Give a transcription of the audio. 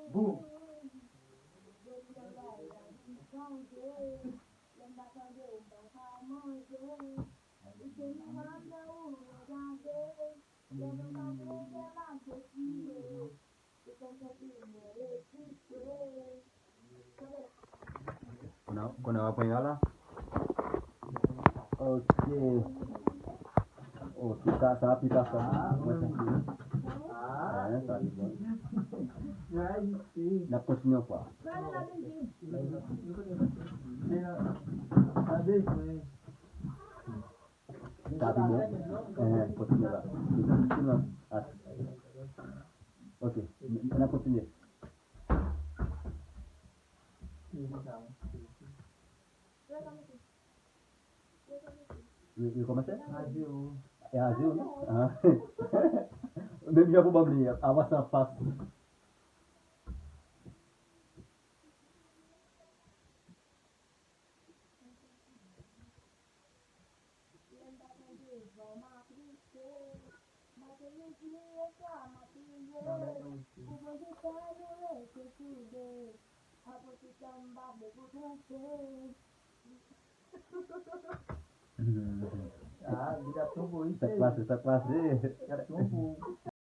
Boom. Kuna wapoyala. Okay. Oh, kita sapi sasa. Sapi bos. Dapat nyo pa. Sapi bos. Pot nyo lah. Sino. Okay. Kenapa sini? You commencez? Radio. Ya, radio, no? Même я бы мне, а вас опас. Ah, tidak tumbuh. Sekelas, Tidak tumbuh.